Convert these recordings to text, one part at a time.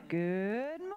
Good morning.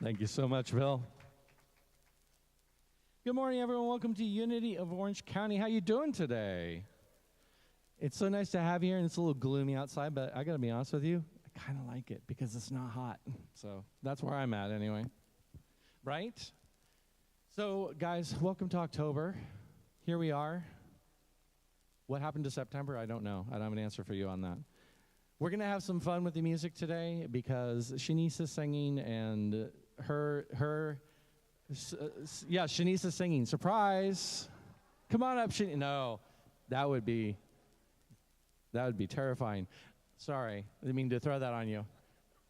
Thank you so much, Bill. Good morning, everyone. Welcome to Unity of Orange County. How you doing today? It's so nice to have you here, and it's a little gloomy outside, but I got to be honest with you, I kind of like it because it's not hot. So that's where I'm at anyway. Right? So, guys, welcome to October. Here we are. What happened to September? I don't know. I don't have an answer for you on that. We're going to have some fun with the music today because Chenise is singing, and Chenise is singing. Surprise! Come on up, Chenise. No, that would be terrifying. Sorry, I didn't mean to throw that on you.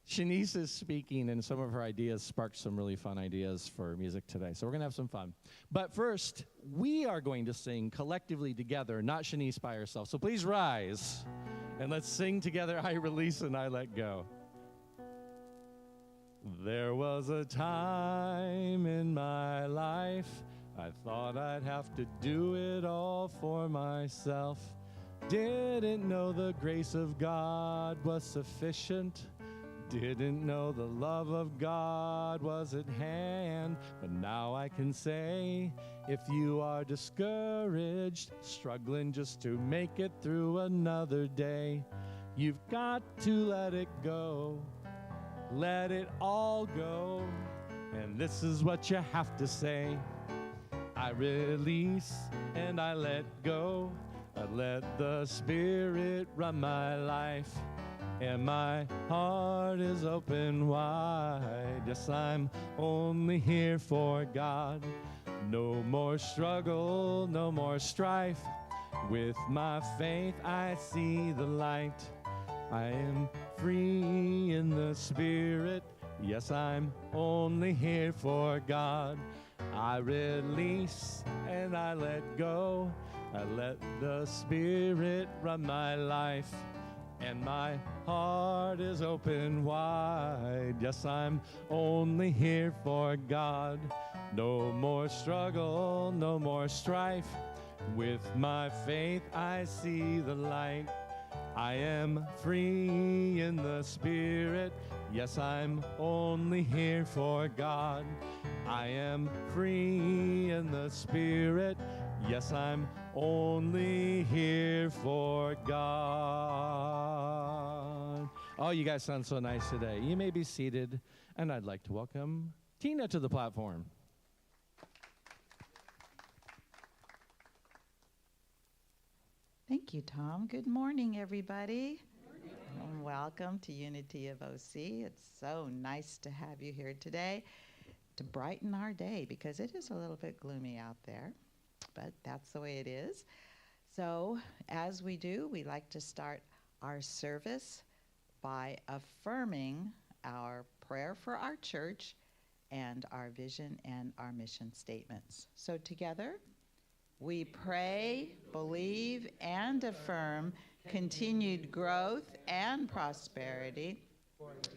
Chenise is speaking, and some of her ideas sparked some really fun ideas for music today. So we're going to have some fun. But first, we are going to sing collectively together, not Chenise by herself. So please rise, and let's sing together, I Release and I Let Go. There was a time in my life I thought I'd have to do it all for myself. Didn't know the grace of God was sufficient. Didn't know the love of God was at hand. But now I can say, if you are discouraged, struggling just to make it through another day, you've got to let it go. Let it all go. And this is what you have to say. I release and I let go. I let the Spirit run my life, and my heart is open wide. Yes, I'm only here for God. No more struggle, no more strife. With my faith I see the light. I am free in the Spirit. Yes, I'm only here for God. I release and I let go. I let the Spirit run my life, and my heart is open wide. Yes, I'm only here for God. No more struggle, no more strife. With my faith, I see the light. I am free in the Spirit. Yes, I'm only here for God. I am free in the Spirit. Yes, I'm only here for God. Oh, you guys sound so nice today. You may be seated, and I'd like to welcome Tina to the platform. Thank you, Tom. Good morning, everybody. And welcome to Unity of OC. It's so nice to have you here today to brighten our day, because it is a little bit gloomy out there, but that's the way it is. So as we do, we like to start our service by affirming our prayer for our church and our vision and our mission statements. So together, we pray, believe, and affirm continued growth and prosperity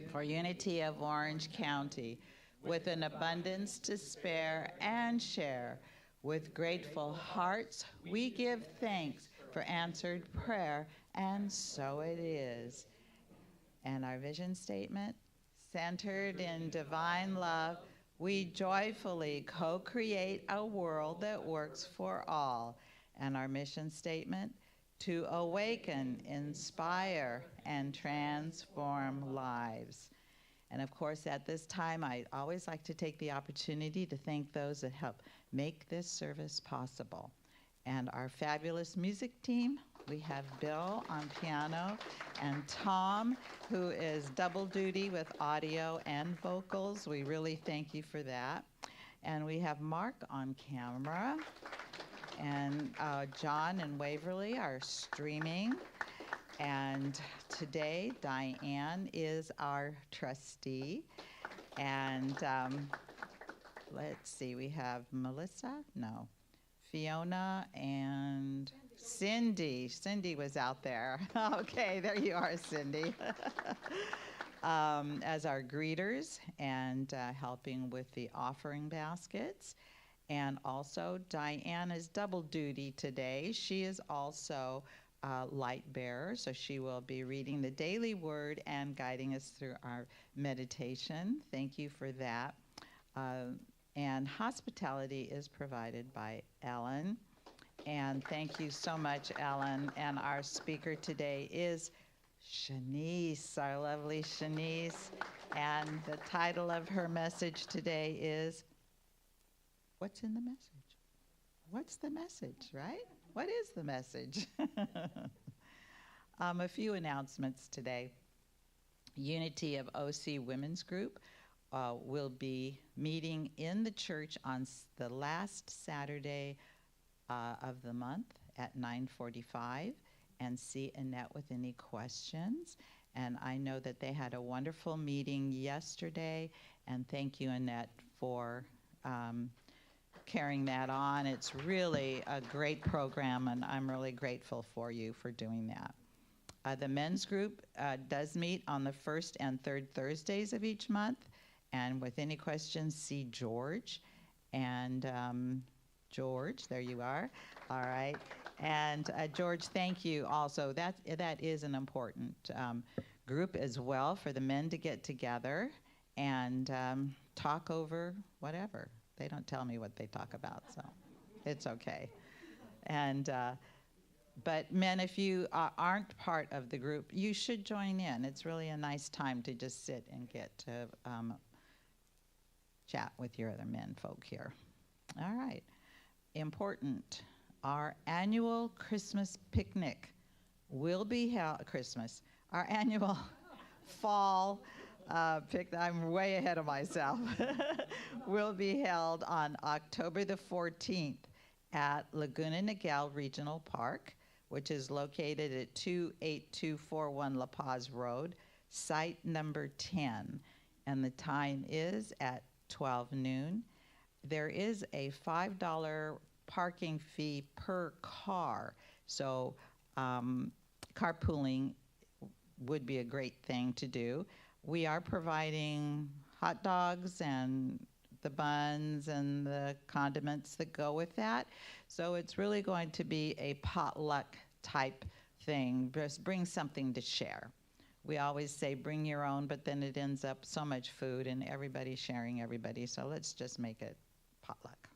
for Unity of Orange County, with an abundance to spare and share. With grateful hearts, we give thanks for answered prayer, and so it is. And our vision statement, centered in divine love, we joyfully co-create a world that works for all. And our mission statement, to awaken, inspire, and transform lives. And of course, at this time, I always like to take the opportunity to thank those that help make this service possible. And our fabulous music team, we have Bill on piano and Tom, who is double duty with audio and vocals. We really thank you for that. And we have Mark on camera, and John and Waverly are streaming. And today, Diane is our trustee. And let's see, we have Melissa? No. Fiona and Cindy. Cindy was out there. Okay, there you are, Cindy. As our greeters and helping with the offering baskets. And also, Diane is double duty today. She is also light bearer, so she will be reading the daily word and guiding us through our meditation. Thank you for that. And hospitality is provided by Ellen. And thank you so much, Ellen. And our speaker today is Chenise, our lovely Chenise. And the title of her message today is, what's in the message? What's the message, right? What is the message? A few announcements today. Unity of OC Women's Group will be meeting in the church on the last Saturday of the month at 9:45, and see Annette with any questions. And I know that they had a wonderful meeting yesterday, and thank you, Annette, for carrying that on. It's really a great program, and I'm really grateful for you for doing that. The men's group does meet on the first and third Thursdays of each month. And with any questions, see George. And George, there you are. All right. And George, thank you also. That is an important group as well, for the men to get together and talk over whatever. They don't tell me what they talk about, so it's okay. And but men, if you aren't part of the group, you should join in. It's really a nice time to just sit and get to chat with your other men folk here. All right. Important. Our annual Christmas picnic will be held, our annual fall I'm way ahead of myself, will be held on October the 14th at Laguna Niguel Regional Park. which is located at 28241 La Paz Road, site number 10. And the time is at 12 noon. There is a $5 parking fee per car. So carpooling would be a great thing to do. We are providing hot dogs and the buns and the condiments that go with that. So it's really going to be a potluck type thing. Just bring something to share. We always say bring your own, but then it ends up so much food and everybody sharing everybody. So let's just make it potluck.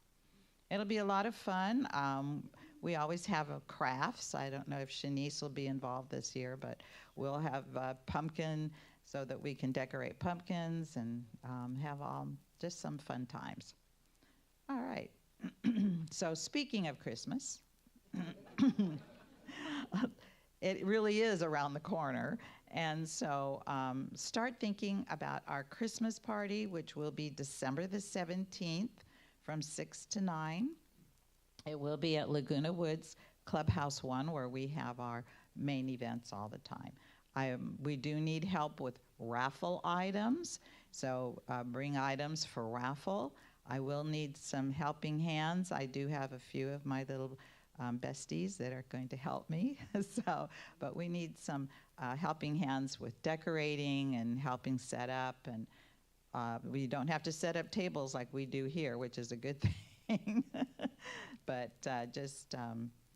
It'll be a lot of fun. We always have crafts. I don't know if Chenise will be involved this year, but we'll have pumpkin so that we can decorate pumpkins and have just some fun times. All right. So speaking of Christmas, it really is around the corner. And so start thinking about our Christmas party, which will be December the 17th from 6 to 9. It will be at Laguna Woods Clubhouse 1, where we have our main events all the time. We do need help with raffle items, so bring items for raffle. I will need some helping hands. I do have a few of my little besties that are going to help me. But we need some helping hands with decorating and helping set up. And we don't have to set up tables like we do here, which is a good thing. But just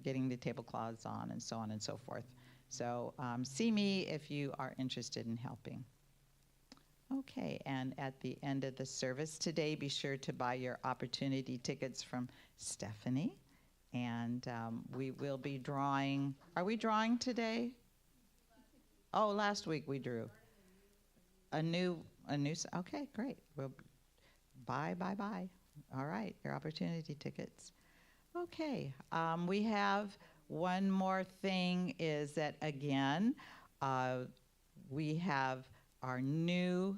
getting the tablecloths on and so on and so forth. So see me if you are interested in helping. Okay, and at the end of the service today, be sure to buy your opportunity tickets from Stephanie. And we will be drawing. Are we drawing today? Oh, last week we drew. A new. Okay, great. We'll bye. All right, your opportunity tickets. Okay, we have one more thing is that, again, we have our new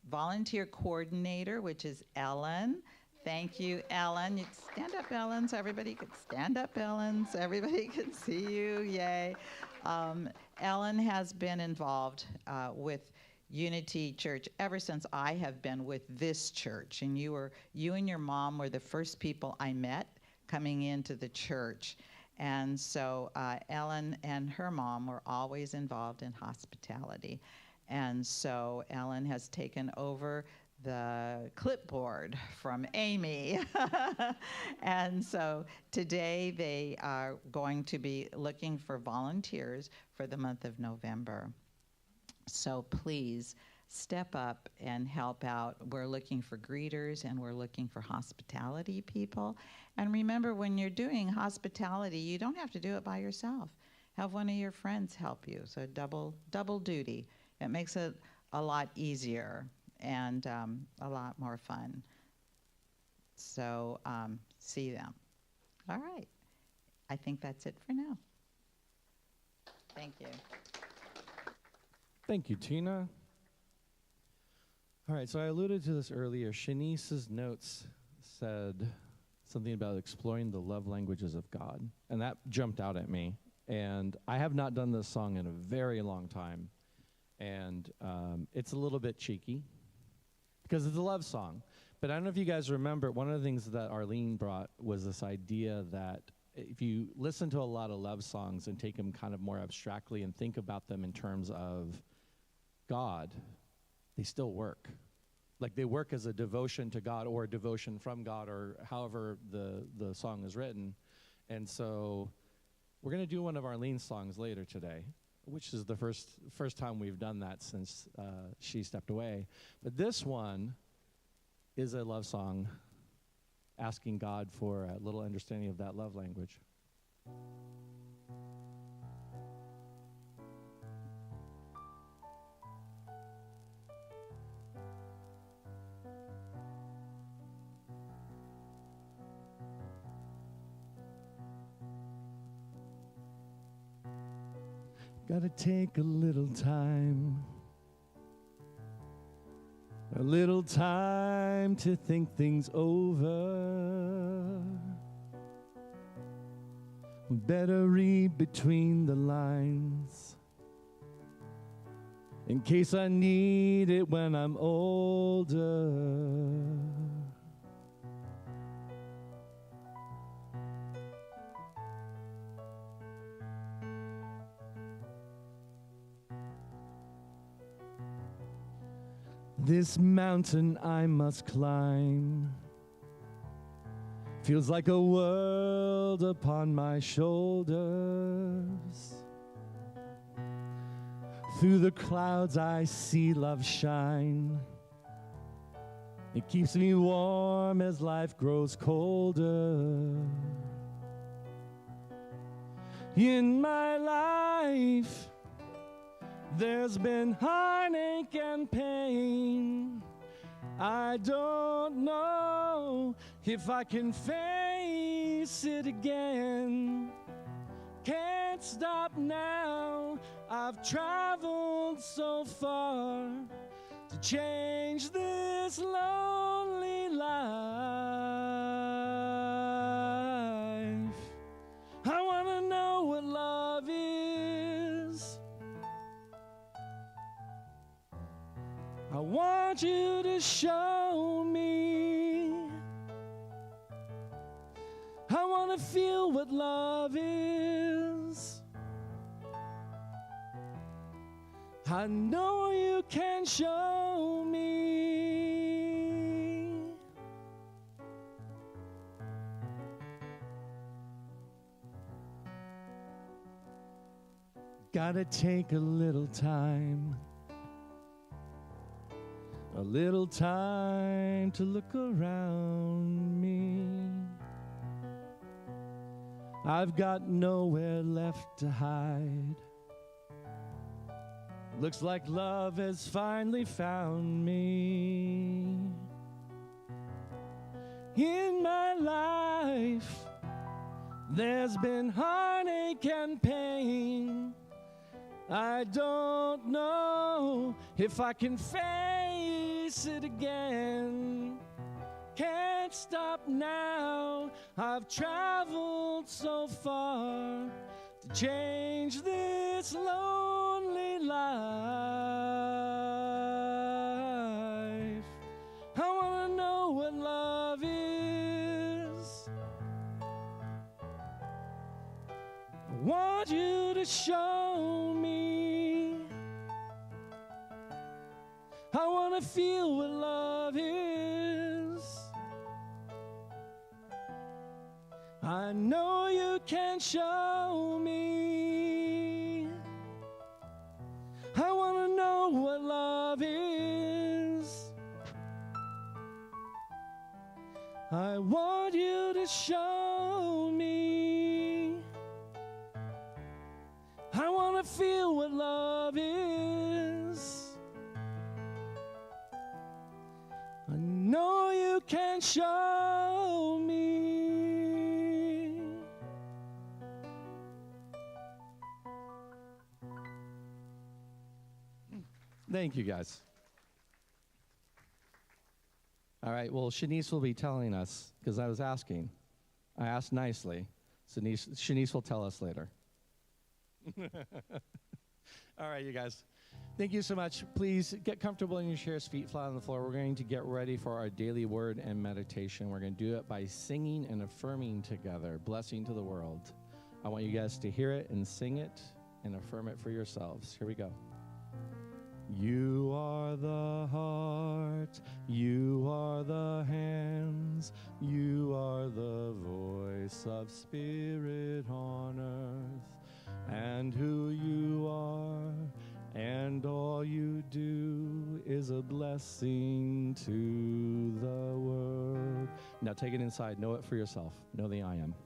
volunteer coordinator, which is Ellen. Thank you, Ellen. You stand up, Ellen, so everybody can stand up, Ellen, so everybody can see you. Yay. Ellen has been involved with Unity Church ever since I have been with this church. And you and your mom were the first people I met coming into the church. And so Ellen and her mom were always involved in hospitality. And so Ellen has taken over the clipboard from Amy. And so today they are going to be looking for volunteers for the month of November. So please step up and help out. We're looking for greeters and we're looking for hospitality people. And remember, when you're doing hospitality, you don't have to do it by yourself. Have one of your friends help you. So double duty. It makes it a lot easier and a lot more fun. So see them. All right. I think that's it for now. Thank you. Thank you, Tina. All right, so I alluded to this earlier. Shanice's notes said something about exploring the love languages of God, and that jumped out at me. And I have not done this song in a very long time, and it's a little bit cheeky because it's a love song. But I don't know if you guys remember, one of the things that Arlene brought was this idea that if you listen to a lot of love songs and take them kind of more abstractly and think about them in terms of God, they still work. Like they work as a devotion to God or a devotion from God or however the song is written. And so we're going to do one of Arlene's songs later today, which is the first time we've done that since she stepped away. But this one is a love song asking God for a little understanding of that love language. Gotta take a little time to think things over. Better read between the lines in case I need it when I'm older. This mountain I must climb feels like a world upon my shoulders. Through the clouds I see love shine. It keeps me warm as life grows colder. In my life, there's been heartache and pain. I don't know if I can face it again. Can't stop now. I've traveled so far to change this lonely life. I want to know what love is. I want you to show me. I want to feel what love is. I know you can show me. Gotta take a little time. A little time to look around me. I've got nowhere left to hide. Looks like love has finally found me. In my life, there's been heartache and pain. I don't know if I can face it again. Can't stop now. I've traveled so far to change this lonely life. I want to know what love is. I want you to show me. I want to feel what love is. I know you can show me. I want to know what love is. I want you to show me. I want to feel what love is. I know you can show me. Thank you, guys. All right, well, Chenise will be telling us, because I was asking. I asked nicely. Chenise will tell us later. All right, you guys. Thank you so much. Please get comfortable in your chairs, feet flat on the floor. We're going to get ready for our daily word and meditation. We're going to do it by singing and affirming together, blessing to the world. I want you guys to hear it and sing it and affirm it for yourselves. Here we go. You are the heart, you are the hands, you are the voice of spirit on earth, and who you are, and all you do is a blessing to the world. Now take it inside, know it for yourself, know the I am.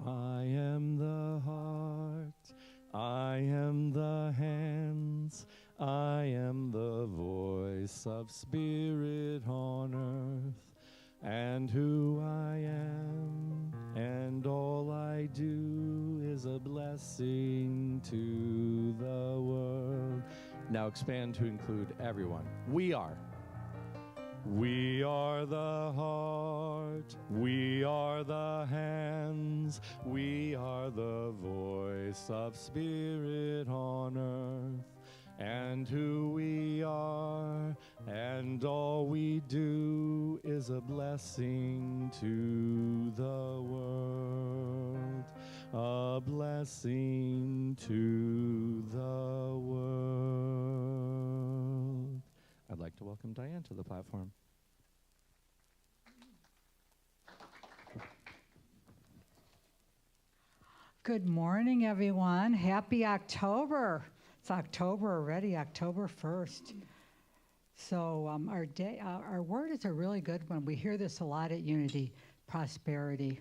I am the heart, I am the hands, I am the voice of spirit on earth, and who I am, and all I do is a blessing to the world. Now expand to include everyone. We are We are the heart, we are the hands, we are the voice of Spirit on earth. And who we are and all we do is a blessing to the world, a blessing to the world. I'd like to welcome Diane to the platform. Good morning, everyone. Happy October. It's October already, October 1st. So our word is a really good one. We hear this a lot at Unity, prosperity.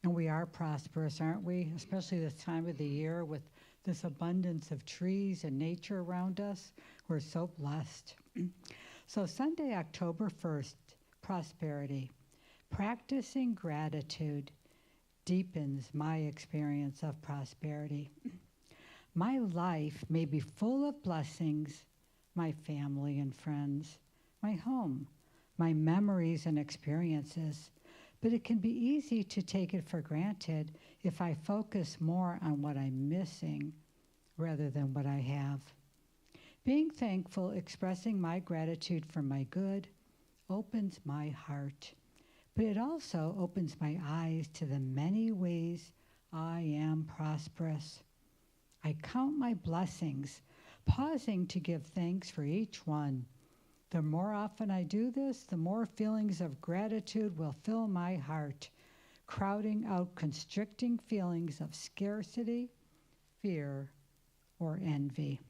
And we are prosperous, aren't we? Especially this time of the year with this abundance of trees and nature around us. We're so blessed. So Sunday, October 1st, prosperity. Practicing gratitude deepens my experience of prosperity. My life may be full of blessings, my family and friends, my home, my memories and experiences, but it can be easy to take it for granted if I focus more on what I'm missing rather than what I have. Being thankful, expressing my gratitude for my good, opens my heart, but it also opens my eyes to the many ways I am prosperous. I count my blessings, pausing to give thanks for each one. The more often I do this, the more feelings of gratitude will fill my heart, crowding out constricting feelings of scarcity, fear, or envy.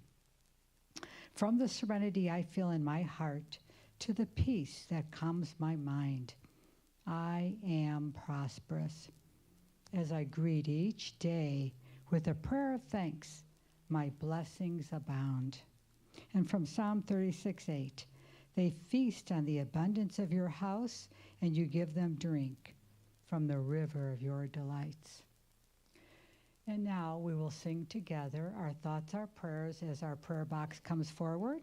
From the serenity I feel in my heart to the peace that calms my mind, I am prosperous. As I greet each day with a prayer of thanks, my blessings abound. And from Psalm 36:8, they feast on the abundance of your house, and you give them drink from the river of your delights. And now we will sing together our thoughts, our prayers, as our prayer box comes forward.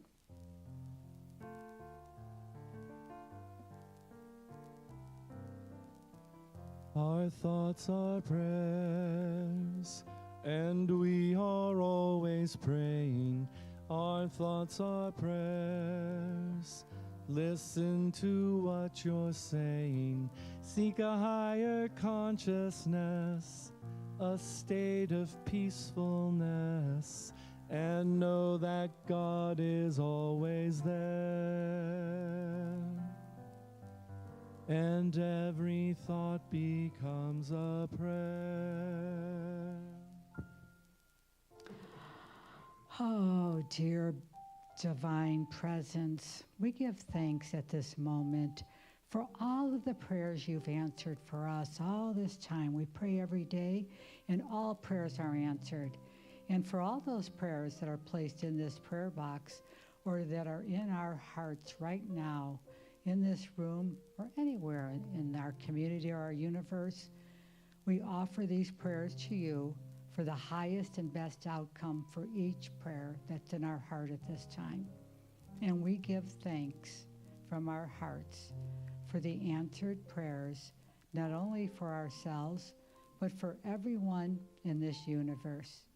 Our thoughts are prayers, and we are always praying. Our thoughts are prayers. Listen to what you're saying. Seek a higher consciousness, a state of peacefulness, and know that God is always there. And every thought becomes a prayer. Oh, dear divine presence, we give thanks at this moment for all of the prayers you've answered for us all this time. We pray every day, and all prayers are answered. And for all those prayers that are placed in this prayer box or that are in our hearts right now, in this room or anywhere in our community or our universe, we offer these prayers to you for the highest and best outcome for each prayer that's in our heart at this time. And we give thanks from our hearts for the answered prayers, not only for ourselves, but for everyone in this universe.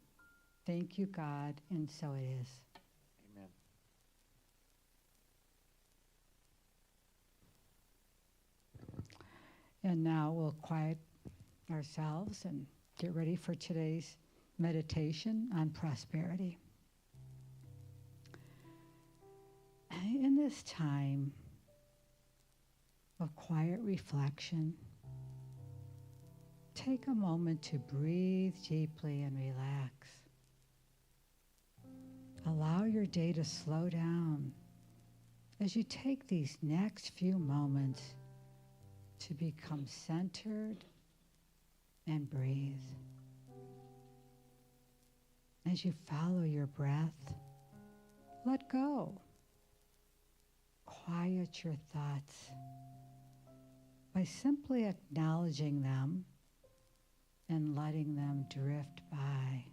Thank you, God, and so it is. Amen. And now we'll quiet ourselves and get ready for today's meditation on prosperity. In this time of quiet reflection, take a moment to breathe deeply and relax. Allow your day to slow down as you take these next few moments to become centered and breathe. As you follow your breath, let go. Quiet your thoughts by simply acknowledging them and letting them drift by.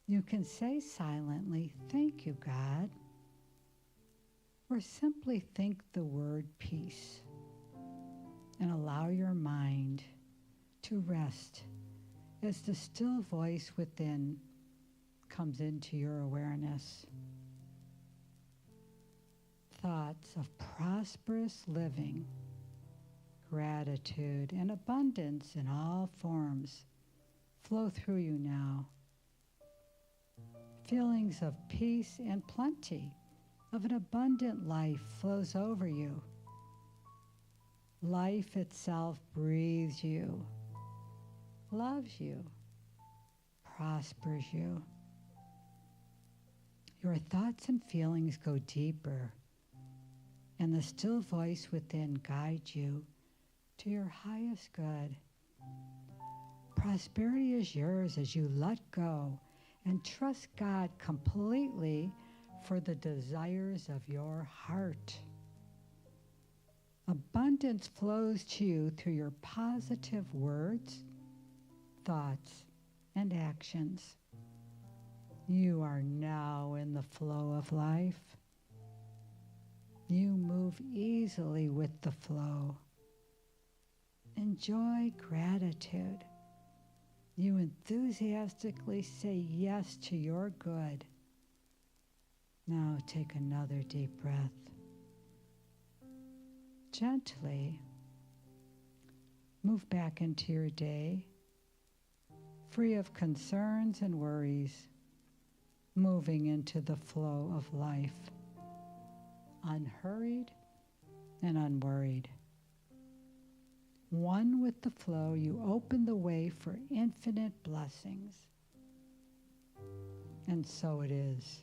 You can say silently, "Thank you, God." or simply think the word peace and allow your mind to rest as the still voice within comes into your awareness. Thoughts of prosperous living, gratitude, and abundance in all forms flow through you now. Feelings of peace and plenty of an abundant life flows over you. Life itself breathes you, loves you, prospers you. Your thoughts and feelings go deeper, and the still voice within guides you to your highest good. Prosperity is yours as you let go and trust God completely for the desires of your heart. Abundance flows to you through your positive words, thoughts, and actions. You are now in the flow of life. You move easily with the flow. Enjoy gratitude. You enthusiastically say yes to your good. Now take another deep breath. Gently move back into your day, free of concerns and worries, moving into the flow of life, unhurried and unworried. One with the flow, you open the way for infinite blessings. And so it is.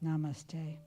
Namaste.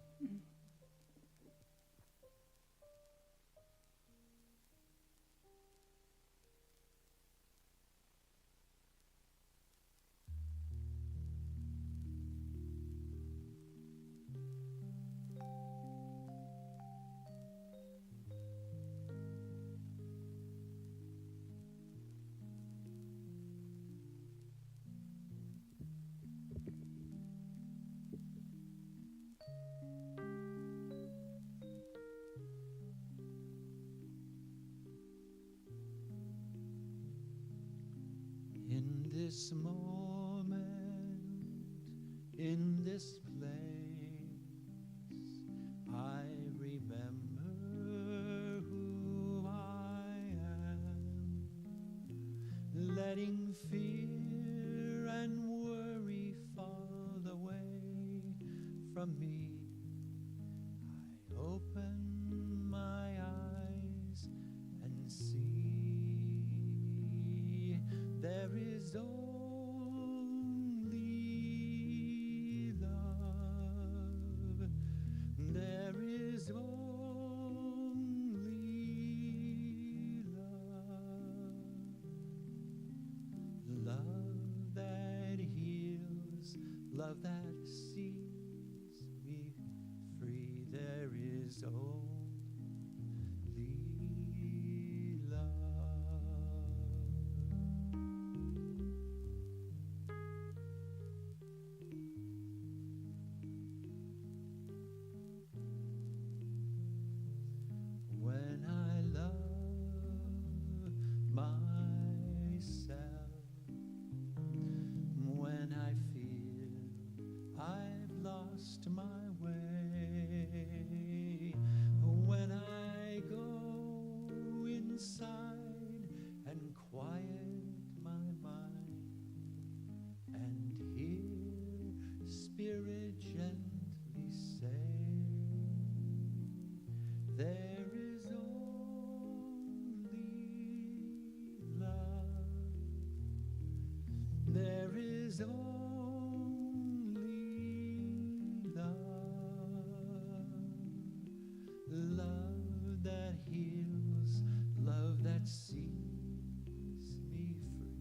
In this moment, in this place, I remember who I am, letting fear and worry fall away from me. I open my eyes and see there is only love. There is only love. Love that heals, love that sees me free. There is only my way, when I go inside and quiet my mind and hear Spirit gently say, there is only love. There is only love that heals, love that sees me free.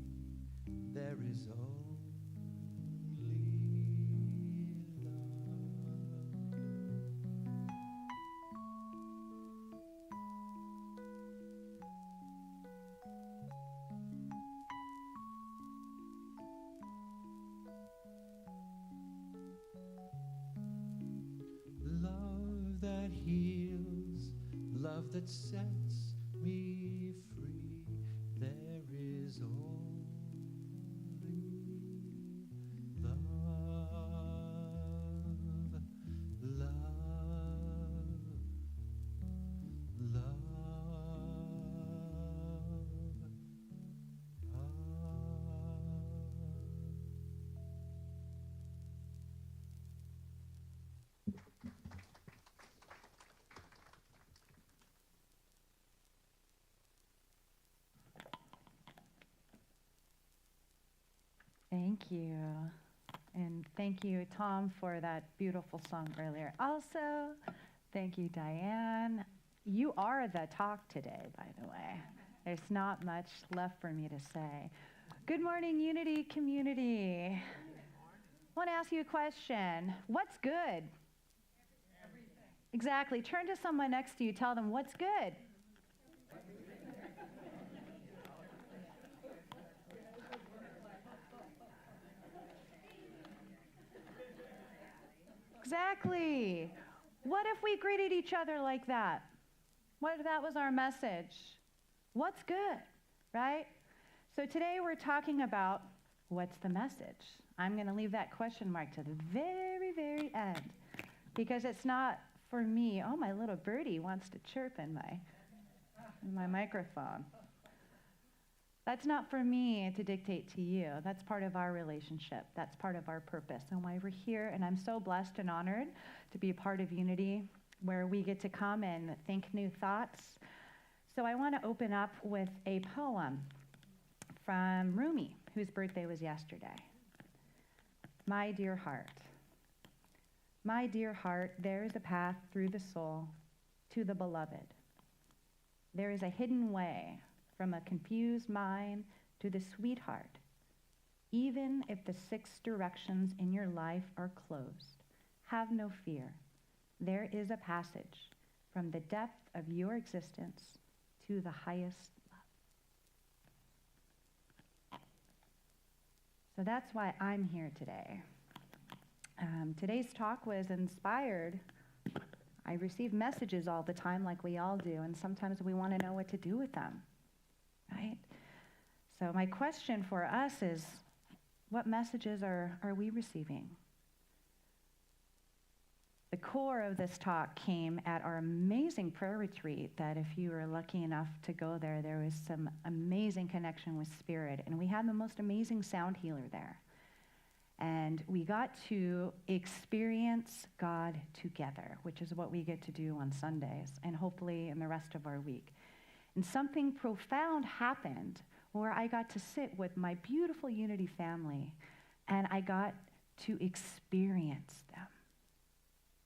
There is only love. that sets me free. There is only love, love, love, love. Thank you. And thank you, Tom, for that beautiful song earlier. Also, thank you, Diane. You are the talk today, by the way. There's not much left for me to say. Good morning, Unity community. I want to ask you a question. What's good? Everything. Exactly. Turn to someone next to you. Tell them, what's good? Exactly. What if we greeted each other like that? What if that was our message? What's good, right? So today we're talking about what's the message? I'm going to leave that question mark to the very, very end because it's not for me. Oh, my little birdie wants to chirp in my microphone. That's not for me to dictate to you. That's part of our relationship. That's part of our purpose and why we're here. And I'm so blessed and honored to be a part of Unity, where we get to come and think new thoughts. So I want to open up with a poem from Rumi, whose birthday was yesterday. My dear heart. My dear heart, there is a path through the soul to the beloved. There is a hidden way from a confused mind to the sweetheart. Even if the 6 directions in your life are closed, have no fear. There is a passage from the depth of your existence to the highest love. So that's why I'm here today. Today's talk was inspired. I receive messages all the time like we all do, and sometimes we want to know what to do with them. Right? So my question for us is, what messages are we receiving? The core of this talk came at our amazing prayer retreat that if you were lucky enough to go there, there was some amazing connection with Spirit. And we had the most amazing sound healer there. And we got to experience God together, which is what we get to do on Sundays and hopefully in the rest of our week. And something profound happened where I got to sit with my beautiful Unity family and I got to experience them.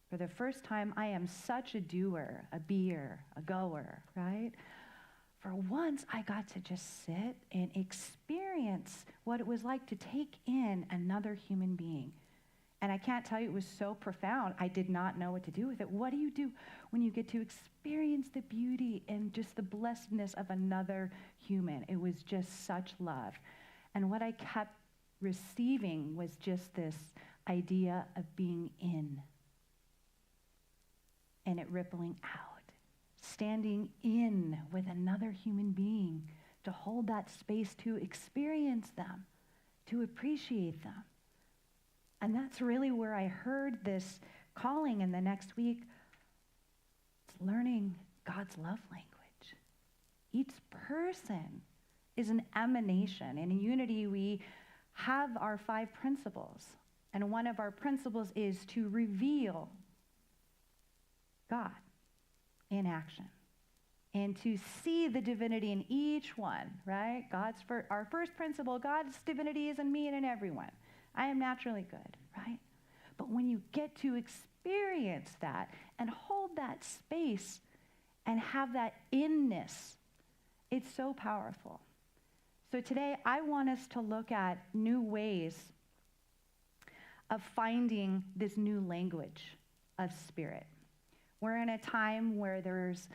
For the first time, I am such a doer, a beer, a goer, right? For once, I got to just sit and experience what it was like to take in another human being. And I can't tell you, it was so profound. I did not know what to do with it. What do you do when you get to experience the beauty and just the blessedness of another human? It was just such love. And what I kept receiving was just this idea of being in and it rippling out, standing in with another human being to hold that space, to experience them, to appreciate them. And that's really where I heard this calling in the next week. It's learning God's love language. Each person is an emanation. And in Unity, we have our 5 principles. And one of our principles is to reveal God in action and to see the divinity in each one, right? Our first principle, God's divinity is in me and in everyone. I am naturally good, right? But when you get to experience that and hold that space and have that inness, it's so powerful. So today I want us to look at new ways of finding this new language of Spirit. We're in a time where there's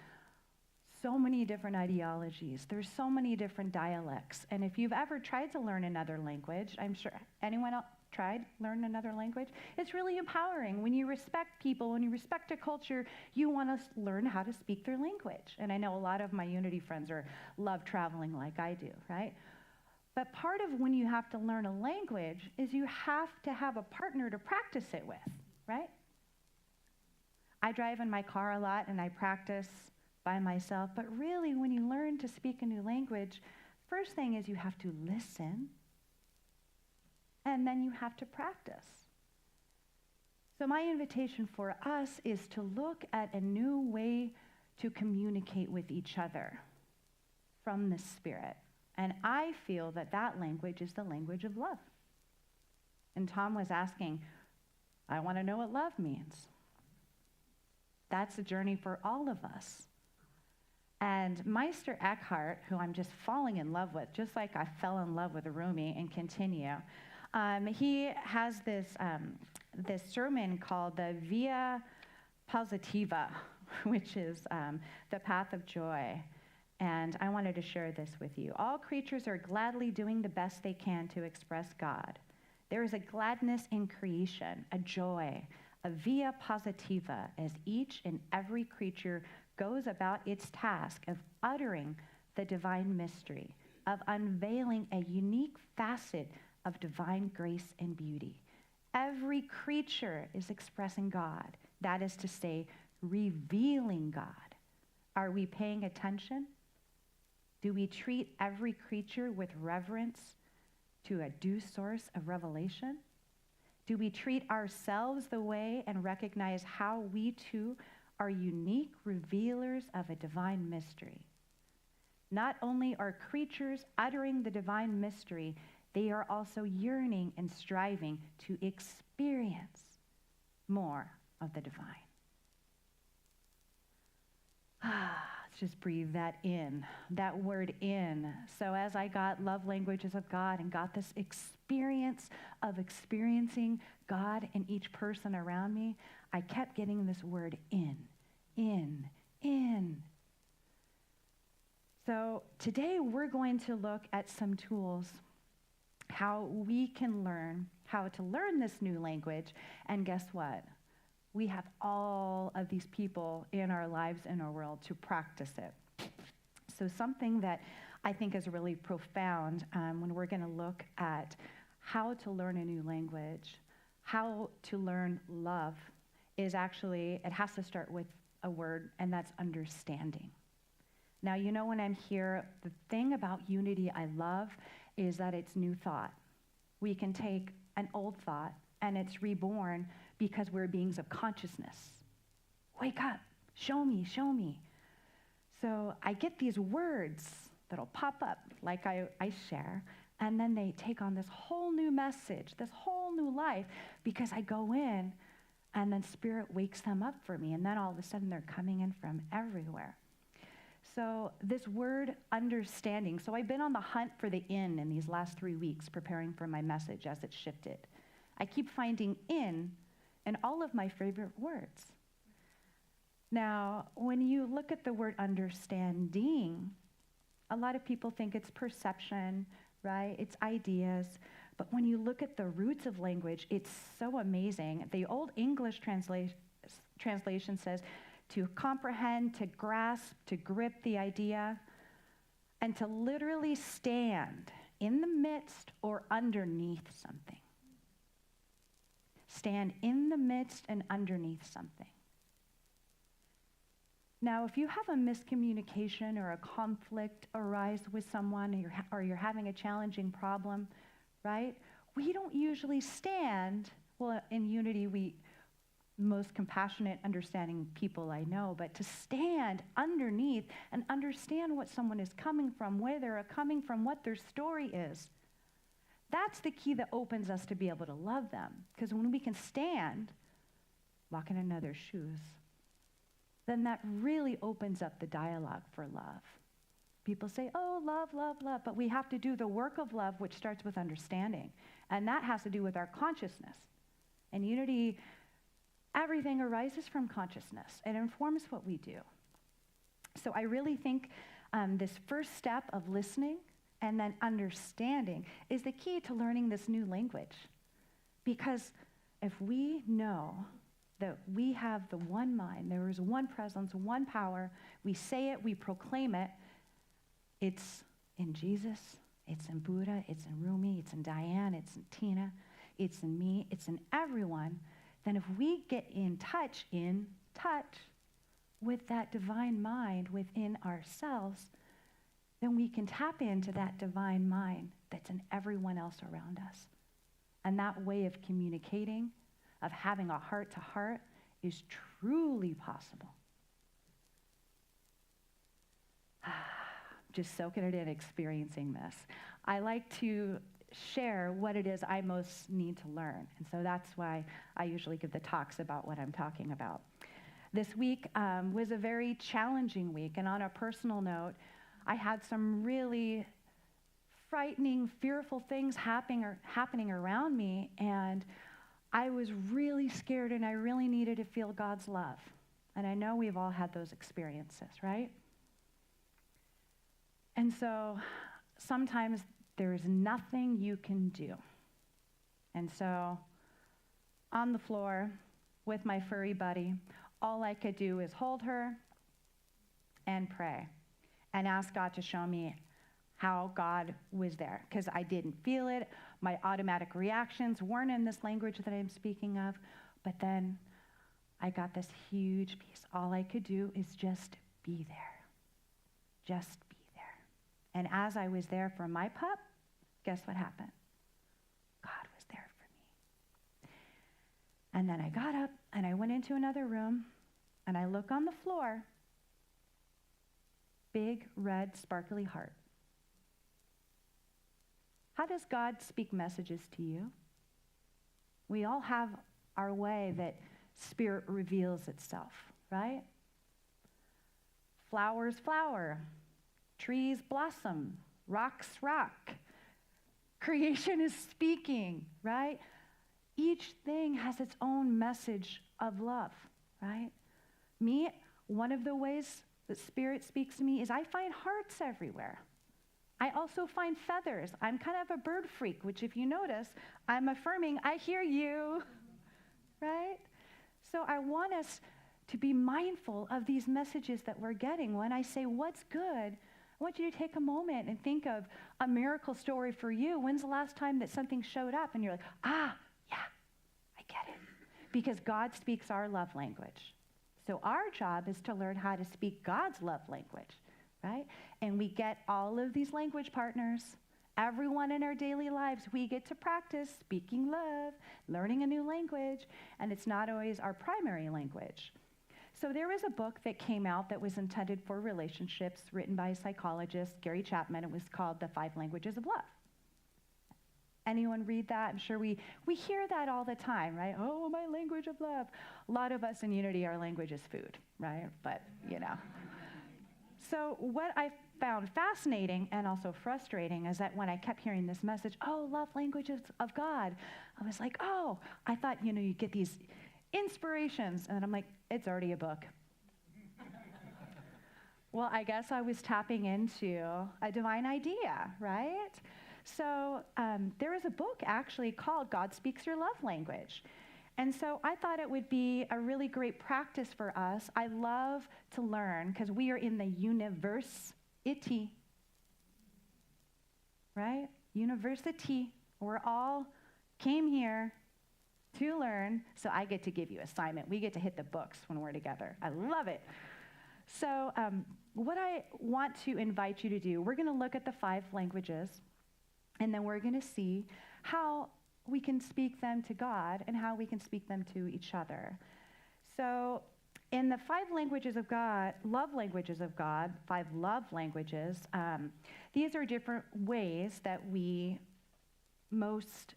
so many different ideologies. There's so many different dialects. And if you've ever tried to learn another language, I'm sure anyone else tried learn another language, it's really empowering. When you respect people, when you respect a culture, you want to learn how to speak their language. And I know a lot of my Unity friends love traveling like I do, right? But part of when you have to learn a language is you have to have a partner to practice it with, right? I drive in my car a lot and I practice by myself, but really when you learn to speak a new language, first thing is you have to listen, and then you have to practice. So my invitation for us is to look at a new way to communicate with each other from the Spirit. And I feel that that language is the language of love. And Tom was asking, I want to know what love means. That's a journey for all of us. And Meister Eckhart, who I'm just falling in love with, just like I fell in love with Rumi and continue, he has this sermon called the Via Positiva, which is the path of joy. And I wanted to share this with you. All creatures are gladly doing the best they can to express God. There is a gladness in creation, a joy, a via positiva, as each and every creature goes about its task of uttering the divine mystery, of unveiling a unique facet of divine grace and beauty. Every creature is expressing God, that is to say, revealing God. Are we paying attention? Do we treat every creature with reverence to a due source of revelation? Do we treat ourselves the way and recognize how we too are unique revealers of a divine mystery? Not only are creatures uttering the divine mystery, they are also yearning and striving to experience more of the divine. Let's just breathe that in, that word in. So as I got love languages of God and got this experience of experiencing God in each person around me, I kept getting this word in. So today we're going to look at some tools, how we can learn how to learn this new language. And guess what? We have all of these people in our lives, in our world, to practice it. So something that I think is really profound when we're going to look at how to learn a new language, how to learn love, is actually, it has to start with a word, and that's understanding. Now, you know, when I'm here, the thing about Unity I love is that it's new thought. We can take an old thought, and it's reborn because we're beings of consciousness. Wake up, show me. So I get these words that'll pop up like I share, and then they take on this whole new message, this whole new life, because I go in, and then Spirit wakes them up for me, and then all of a sudden they're coming in from everywhere. So this word understanding, so I've been on the hunt for the in these last 3 weeks, preparing for my message as it shifted. I keep finding in all of my favorite words. Now, when you look at the word understanding, a lot of people think it's perception, right? It's ideas. But when you look at the roots of language, it's so amazing. The Old English translation says to comprehend, to grasp, to grip the idea, and to literally stand in the midst or underneath something. Stand in the midst and underneath something. Now, if you have a miscommunication or a conflict arise with someone, or you're having a challenging problem, right? We don't usually stand, well, in Unity, most compassionate, understanding people I know, but to stand underneath and understand what someone is coming from, where they're coming from, what their story is. That's the key that opens us to be able to love them. Because when we can stand, walk in another's shoes, then that really opens up the dialogue for love. People say, oh, love, love, love, but we have to do the work of love, which starts with understanding. And that has to do with our consciousness. In Unity, everything arises from consciousness. It informs what we do. So I really think this first step of listening and then understanding is the key to learning this new language. Because if we know that we have the one mind, there is one presence, one power, we say it, we proclaim it, it's in Jesus, it's in Buddha, it's in Rumi, it's in Diane, it's in Tina, it's in me, it's in everyone, then if we get in touch with that divine mind within ourselves, then we can tap into that divine mind that's in everyone else around us. And that way of communicating, of having a heart-to-heart, is truly possible. Just soaking it in, experiencing this. I like to share what it is I most need to learn. And so that's why I usually give the talks about what I'm talking about. This week was a very challenging week. And on a personal note, I had some really frightening, fearful things happening around me. And I was really scared, and I really needed to feel God's love. And I know we've all had those experiences, right? And so sometimes there's nothing you can do. And so on the floor with my furry buddy, all I could do is hold her and pray and ask God to show me how God was there, because I didn't feel it. My automatic reactions weren't in this language that I'm speaking of. But then I got this huge piece. All I could do is just be there. Just be there. And as I was there for my pup, guess what happened? God was there for me. And then I got up and I went into another room and I look on the floor. Big, red, sparkly heart. How does God speak messages to you? We all have our way that Spirit reveals itself, right? Flowers flower, trees blossom, rocks rock. Creation is speaking, right? Each thing has its own message of love, right? Me, one of the ways that Spirit speaks to me is I find hearts everywhere. I also find feathers. I'm kind of a bird freak, which if you notice, I'm affirming, I hear you, right? So I want us to be mindful of these messages that we're getting. When I say what's good, I want you to take a moment and think of a miracle story for you. When's the last time that something showed up and you're like, yeah, I get it. Because God speaks our love language. So our job is to learn how to speak God's love language. Right? And we get all of these language partners. Everyone in our daily lives, we get to practice speaking love, learning a new language, and it's not always our primary language. So there was a book that came out that was intended for relationships, written by a psychologist, Gary Chapman. It was called The 5 Languages of Love. Anyone read that? I'm sure we hear that all the time, right? Oh, my language of love. A lot of us in Unity, our language is food, right? But, you know. So what I found fascinating and also frustrating is that when I kept hearing this message, oh, love languages of God, I was like, oh, I thought, you get these inspirations. And I'm like, it's already a book. Well, I guess I was tapping into a divine idea, right? So there is a book actually called God Speaks Your Love Language. And so I thought it would be a really great practice for us. I love to learn because we are in the university, right? University. We're all came here to learn, so I get to give you assignment. We get to hit the books when we're together. I love it. So what I want to invite you to do, we're going to look at the 5 languages, and then we're going to see how we can speak them to God and how we can speak them to each other. So in the 5 languages of God, love languages of God, 5 love languages, these are different ways that we most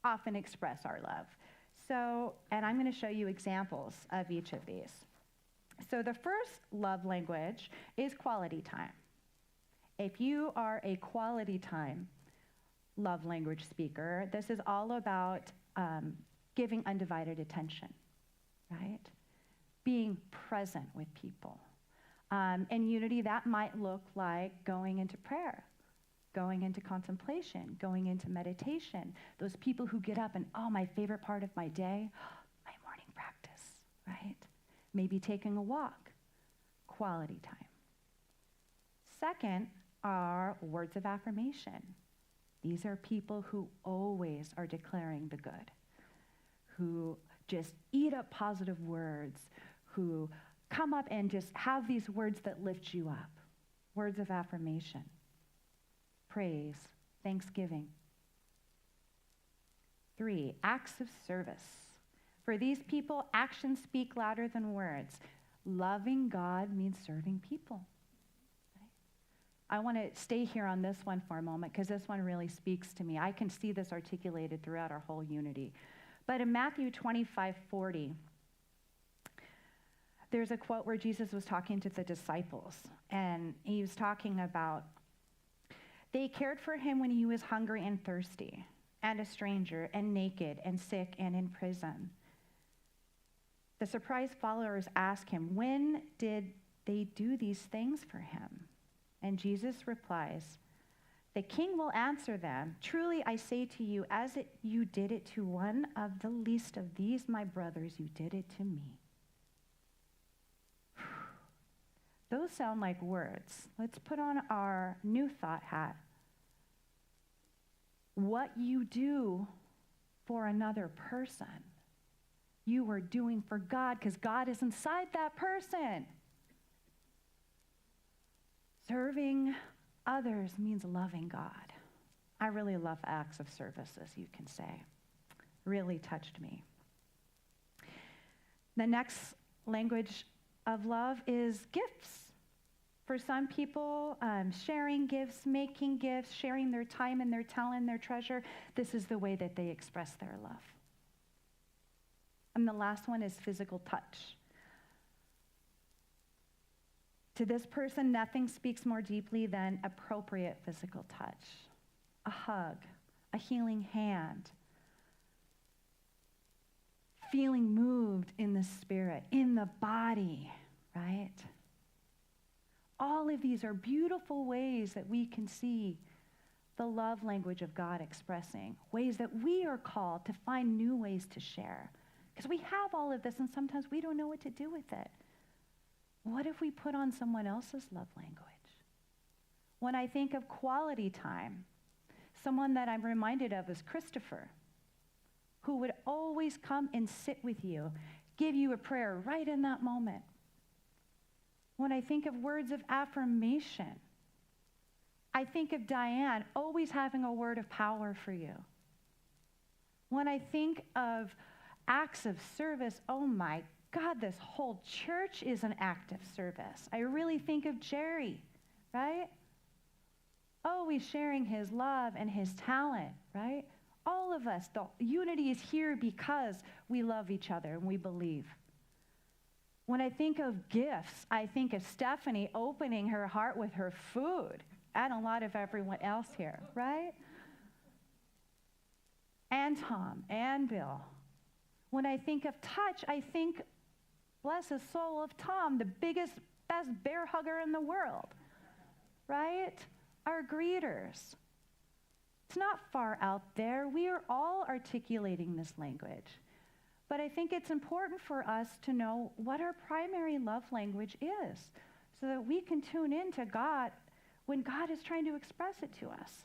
often express our love. So, and I'm going to show you examples of each of these. So the first love language is quality time. If you are a quality time love language speaker, this is all about giving undivided attention, right? Being present with people. In unity, that might look like going into prayer, going into contemplation, going into meditation. Those people who get up and, my favorite part of my day, my morning practice, right? Maybe taking a walk, quality time. Second are words of affirmation. These are people who always are declaring the good, who just eat up positive words, who come up and just have these words that lift you up. Words of affirmation, praise, thanksgiving. 3, acts of service. For these people, actions speak louder than words. Loving God means serving people. I want to stay here on this one for a moment because this one really speaks to me. I can see this articulated throughout our whole unity. But in Matthew 25:40, there's a quote where Jesus was talking to the disciples, and he was talking about, they cared for him when he was hungry and thirsty, and a stranger, and naked, and sick, and in prison. The surprised followers ask him, when did they do these things for him? And Jesus replies, the king will answer them, truly I say to you, you did it to one of the least of these my brothers, you did it to me. Those sound like words. Let's put on our new thought hat. What you do for another person, you are doing for God because God is inside that person. Serving others means loving God. I really love acts of service, as you can say. Really touched me. The next language of love is gifts. For some people, sharing gifts, making gifts, sharing their time and their talent, their treasure, this is the way that they express their love. And the last one is physical touch. To this person, nothing speaks more deeply than appropriate physical touch. A hug, a healing hand, feeling moved in the spirit, in the body, right? All of these are beautiful ways that we can see the love language of God expressing, ways that we are called to find new ways to share. Because we have all of this, and sometimes we don't know what to do with it. What if we put on someone else's love language? When I think of quality time, someone that I'm reminded of is Christopher, who would always come and sit with you, give you a prayer right in that moment. When I think of words of affirmation, I think of Diane always having a word of power for you. When I think of acts of service, oh my God, this whole church is an act of service. I really think of Jerry, right? Always sharing his love and his talent, right? All of us, the unity is here because we love each other and we believe. When I think of gifts, I think of Stephanie opening her heart with her food, and a lot of everyone else here, right? And Tom and Bill. When I think of touch, I think, bless the soul of Tom, the biggest, best bear hugger in the world, right? Our greeters. It's not far out there. We are all articulating this language. But I think it's important for us to know what our primary love language is so that we can tune in to God when God is trying to express it to us.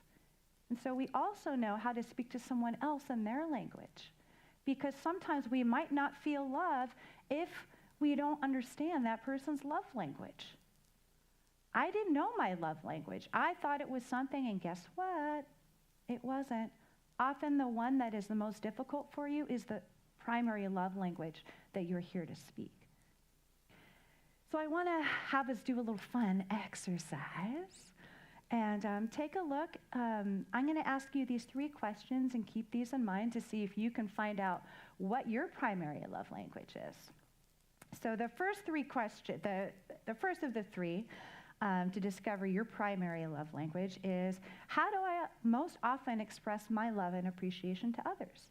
And so we also know how to speak to someone else in their language. Because sometimes we might not feel love if we don't understand that person's love language. I didn't know my love language. I thought it was something, and guess what? It wasn't. Often the one that is the most difficult for you is the primary love language that you're here to speak. So I want to have us do a little fun exercise and take a look. I'm going to ask you these 3 questions and keep these in mind to see if you can find out what your primary love language is. So the first 3 questions, the first of the 3 to discover your primary love language is, how do I most often express my love and appreciation to others?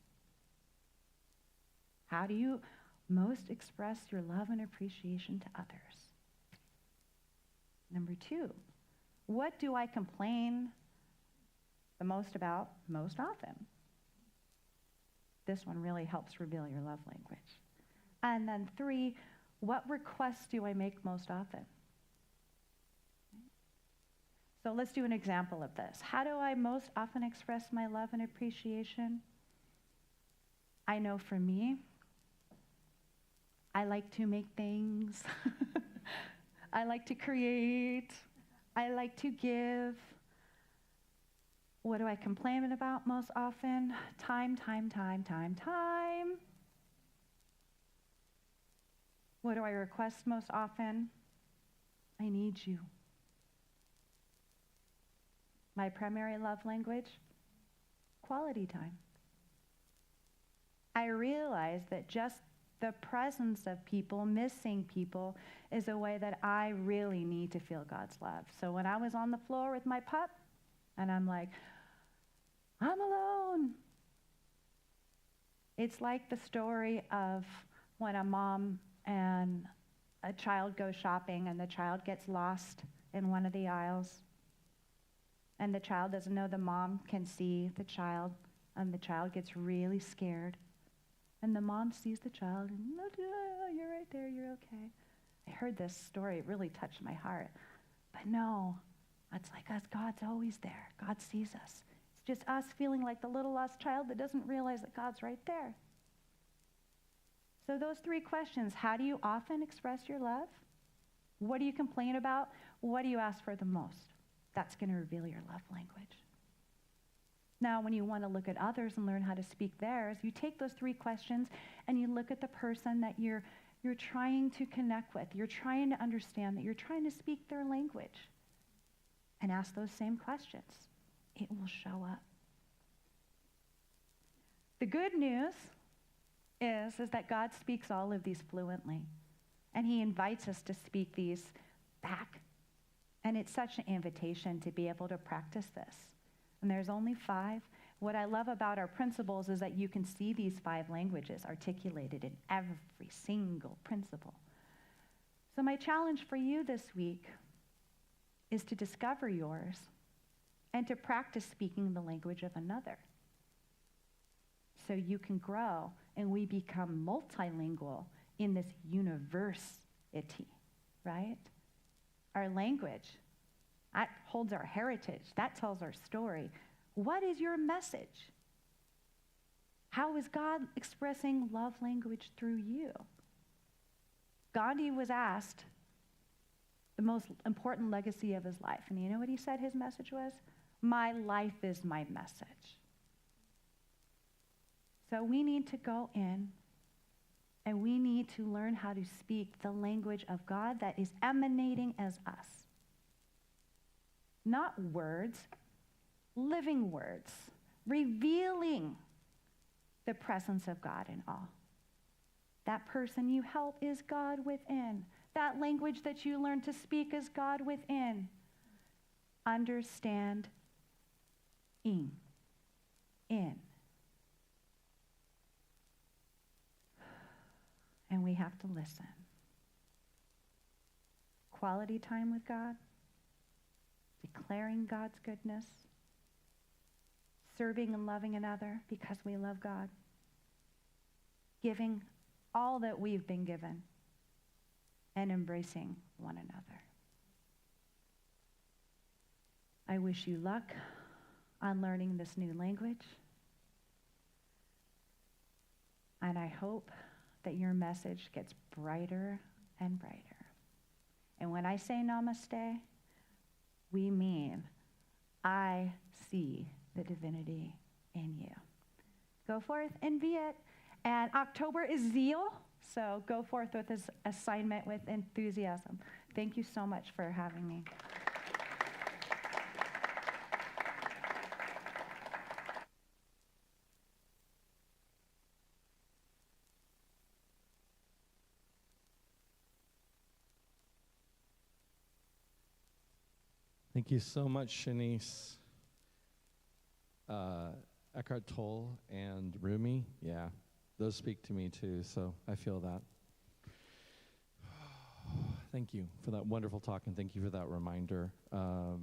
How do you most express your love and appreciation to others? Number 2, what do I complain the most about most often? This one really helps reveal your love language. And then 3, what requests do I make most often? So let's do an example of this. How do I most often express my love and appreciation? I know for me, I like to make things. I like to create. I like to give. What do I complain about most often? Time. What do I request most often? I need you. My primary love language? Quality time. I realize that just the presence of people, missing people, is a way that I really need to feel God's love. So when I was on the floor with my pup, and I'm like, I'm alone. It's like the story of when a mom and a child go shopping and the child gets lost in one of the aisles. And the child doesn't know the mom can see the child, and the child gets really scared. And the mom sees the child, and you're right there, you're okay. I heard this story, it really touched my heart. But no, it's like us, God's always there. God sees us. It's just us feeling like the little lost child that doesn't realize that God's right there. So those 3 questions: how do you often express your love? What do you complain about? What do you ask for the most? That's going to reveal your love language. Now, when you want to look at others and learn how to speak theirs, you take those 3 questions and you look at the person that you're trying to connect with. You're trying to understand, that you're trying to speak their language, and ask those same questions. It will show up. The good news is that God speaks all of these fluently, and he invites us to speak these back. And it's such an invitation to be able to practice this. And there's only 5. What I love about our principles is that you can see these 5 languages articulated in every single principle. So my challenge for you this week is to discover yours and to practice speaking the language of another, so you can grow and we become multilingual in this university, right? Our language, that holds our heritage. That tells our story. What is your message? How is God expressing love language through you? Gandhi was asked the most important legacy of his life. And you know what he said his message was? My life is my message. So we need to go in and we need to learn how to speak the language of God that is emanating as us. Not words, living words, revealing the presence of God in all. That person you help is God within. That language that you learn to speak is God within. Understand in. And we have to listen. Quality time with God, declaring God's goodness, serving and loving another because we love God, giving all that we've been given, and embracing one another. I wish you luck on learning this new language, and I hope that your message gets brighter and brighter. And when I say namaste, we mean I see the divinity in you. Go forth and be it. And October is zeal, so go forth with this assignment with enthusiasm. Thank you so much for having me. Thank you so much, Chenise. Eckhart Tolle and Rumi, yeah, those speak to me too, so I feel that. Thank you for that wonderful talk, and thank you for that reminder. I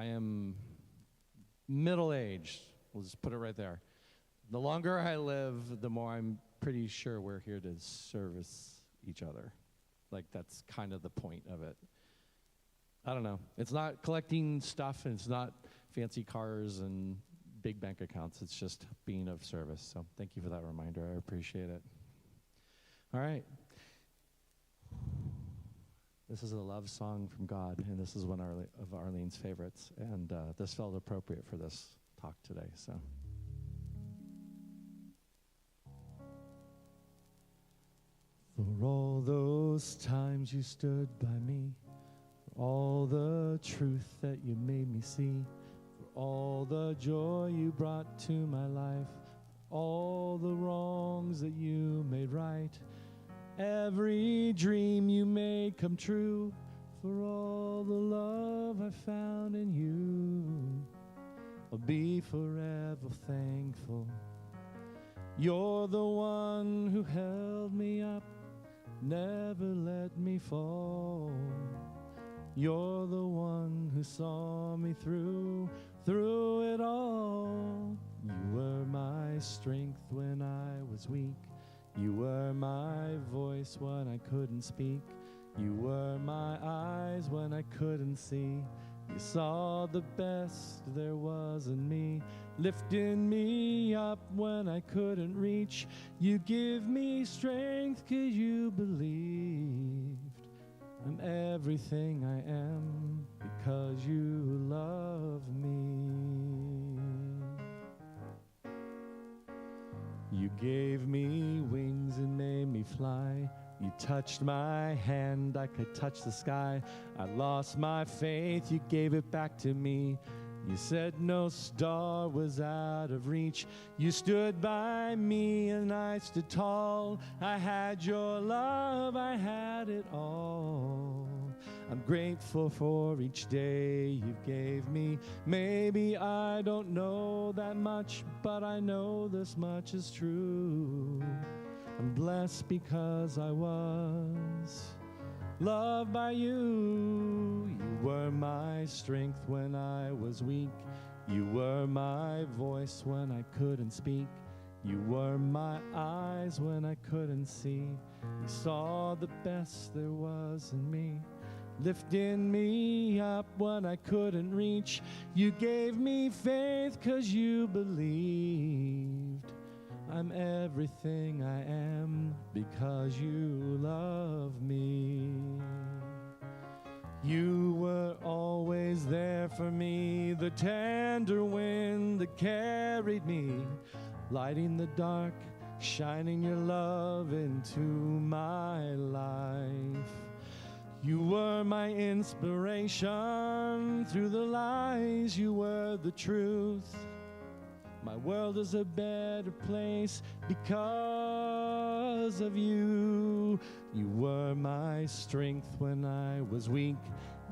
am middle-aged. We'll just put it right there. The longer I live, the more I'm pretty sure we're here to service each other. Like, that's kind of the point of it. I don't know. It's not collecting stuff, and it's not fancy cars and big bank accounts. It's just being of service. So thank you for that reminder. I appreciate it. All right. This is a love song from God, and this is one of Arlene's favorites. And this felt appropriate for this talk today. So. For all those times you stood by me, for all the truth that you made me see, for all the joy you brought to my life, all the wrongs that you made right, every dream you made come true, for all the love I found in you, I'll be forever thankful. You're the one who held me up, never let me fall. You're the one who saw me through it all. You were my strength when I was weak. You were my voice when I couldn't speak. You were my eyes when I couldn't see. You saw the best there was in me, lifting me up when I couldn't reach. You give me strength 'cause you believed. I'm everything I am because you love me. You gave me wings and made me fly. You touched my hand, I could touch the sky. I lost my faith, you gave it back to me. You said no star was out of reach. You stood by me and I stood tall. I had your love, I had it all. I'm grateful for each day you gave me. Maybe I don't know that much, but I know this much is true. I'm blessed because I was loved by you. You were my strength when I was weak. You were my voice when I couldn't speak. You were my eyes when I couldn't see. You saw the best there was in me, lifting me up when I couldn't reach. You gave me faith 'cause you believed. I'm everything I am because you love me. You were always there for me, the tender wind that carried me, lighting the dark, shining your love into my life. You were my inspiration through the lies, you were the truth. My world is a better place because of you. You were my strength when I was weak.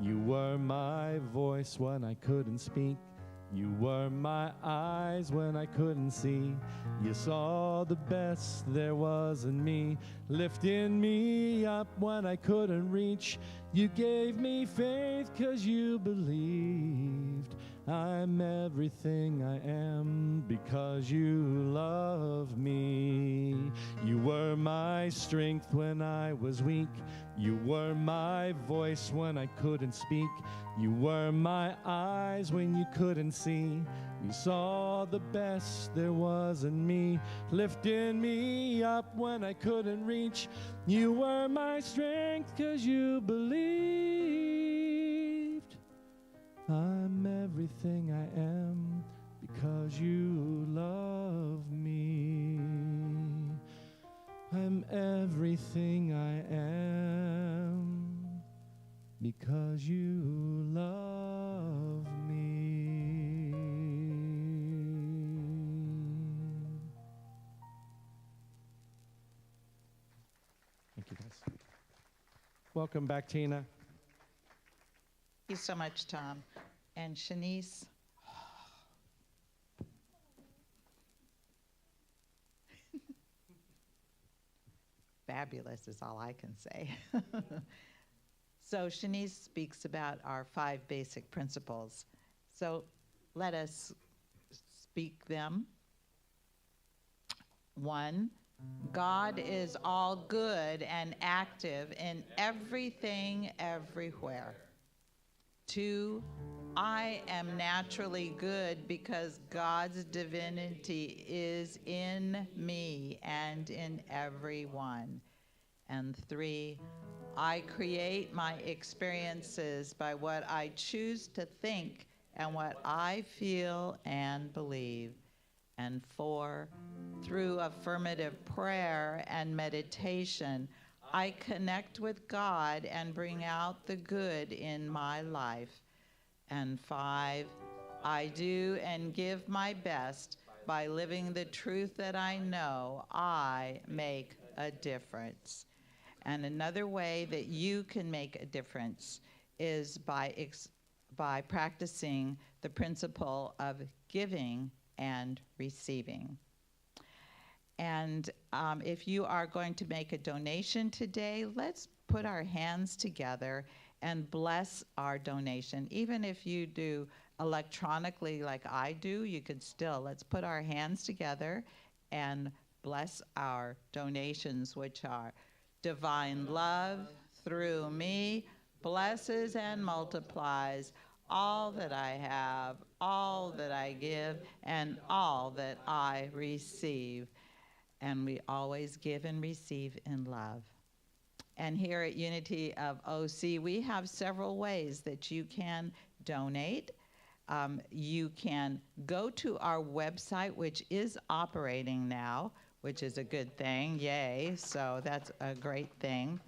You were my voice when I couldn't speak. You were my eyes when I couldn't see. You saw the best there was in me, lifting me up when I couldn't reach. You gave me faith 'cause you believed. I'm everything I am because you love me. You were my strength when I was weak. You were my voice when I couldn't speak. You were my eyes when you couldn't see. You saw the best there was in me, lifting me up when I couldn't reach. You were my strength 'cause you believed. I'm everything I am because you love me. I'm everything I am because you love me. Thank you, guys. Welcome back, Tina. Thank you so much, Tom. And Chenise. fabulous is all I can say. So Chenise speaks about our 5 basic principles. So let us speak them. 1, God is all good and active in everything, everywhere. 2, I am naturally good because God's divinity is in me and in everyone. And 3, I create my experiences by what I choose to think and what I feel and believe. And 4, through affirmative prayer and meditation, I connect with God and bring out the good in my life. And 5, I do and give my best by living the truth that I know I make a difference. And another way that you can make a difference is by practicing the principle of giving and receiving. And if you are going to make a donation today, let's put our hands together and bless our donation. Even if you do electronically like I do, you could still, let's put our hands together and bless our donations, which are divine love through me blesses and multiplies all that I have, all that I give, and all that I receive. And we always give and receive in love. And here at Unity of OC, we have several ways that you can donate. You can go to our website, which is operating now, which is a good thing, yay, so that's a great thing.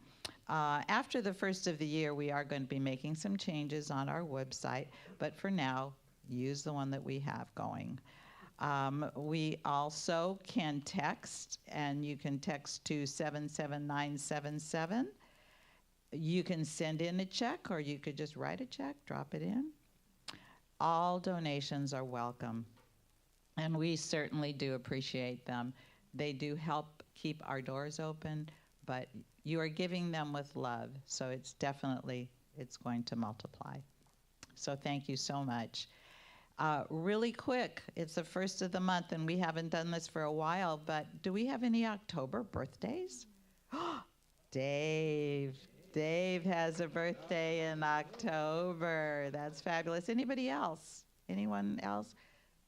After the first of the year, we are going to be making some changes on our website, but for now, use the one that we have going. We also can text, and you can text to 77977. You can send in a check, or you could just write a check, drop it in. All donations are welcome, and we certainly do appreciate them. They do help keep our doors open, but you are giving them with love, so it's going to multiply. So thank you so much. Really quick, it's the first of the month, and we haven't done this for a while, but do we have any October birthdays? Dave has a birthday in October. That's fabulous. Anybody else? Anyone else?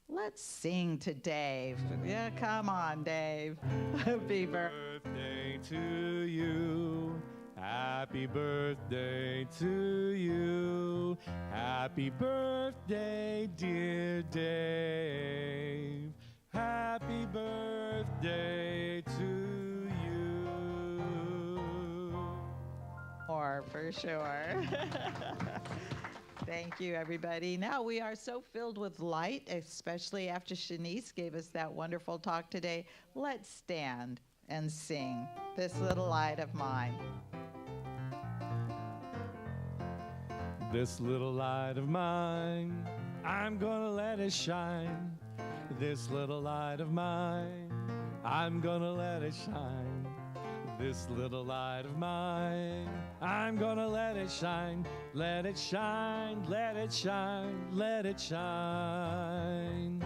Let's sing to Dave. Yeah, come on, Dave. Happy birthday to you. Happy birthday to you. Happy birthday, dear Dave. Happy birthday to you. More for sure. Thank you, everybody. Now we are so filled with light, especially after Chenise gave us that wonderful talk today. Let's stand and sing This Little Light of Mine. This little light of mine, I'm gonna let it shine. This little light of mine, I'm gonna let it shine. This little light of mine, I'm gonna let it shine. Let it shine, let it shine, let it shine.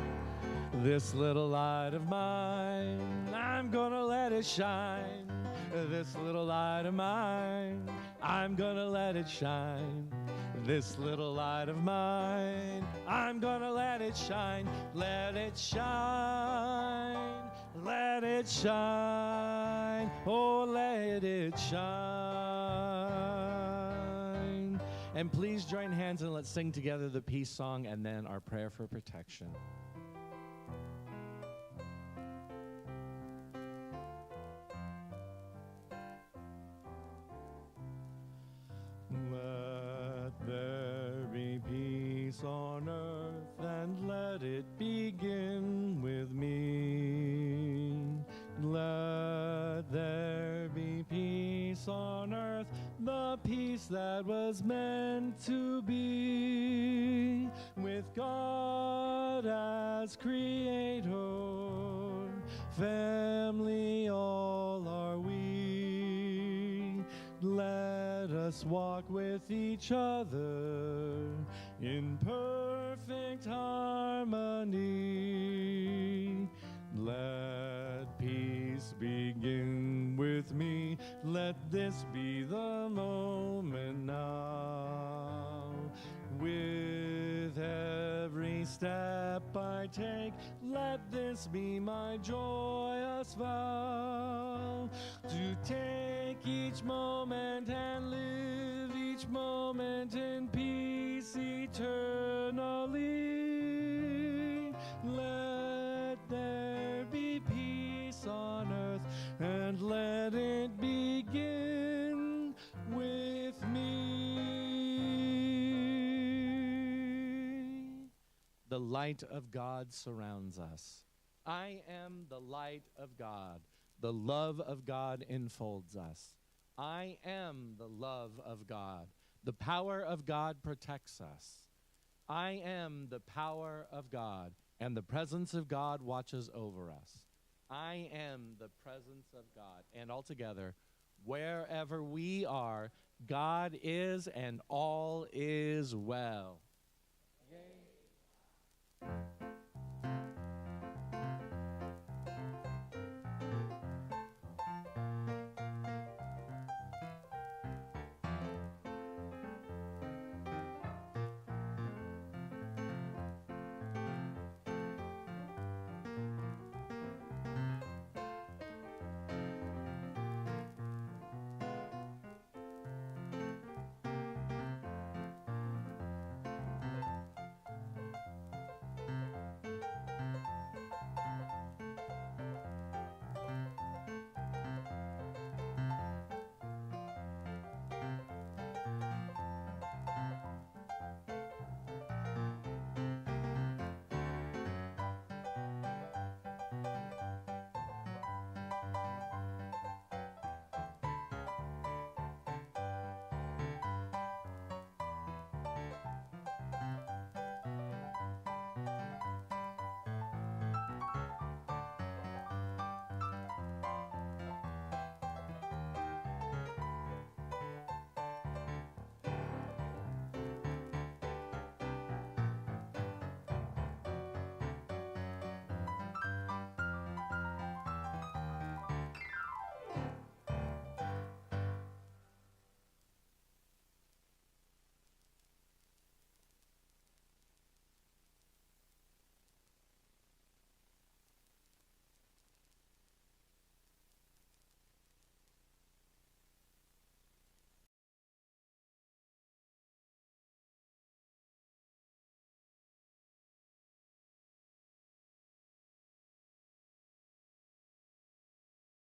This little light of mine, I'm gonna let it shine. This little light of mine, I'm gonna let it shine. This little light of mine, I'm gonna let it shine. Let it shine, let it shine, oh let it shine. And please join hands and let's sing together the peace song and then our prayer for protection. Let there be peace on earth and let it begin with me. Let there be peace on earth, the peace that was meant to be, with God as creator, family all are we. us walk with each other in perfect harmony. Let peace begin with me. Let this be the moment now. With every step I take, let this be my joyous vow. To take each moment and live each moment in peace eternally. Let there be peace on earth, and let it begin with me. The light of God surrounds us. I am the light of God. The love of God enfolds us. I am the love of God. The power of God protects us. I am the power of God, and the presence of God watches over us. I am the presence of God. And altogether, wherever we are, God is, and all is well. Yay.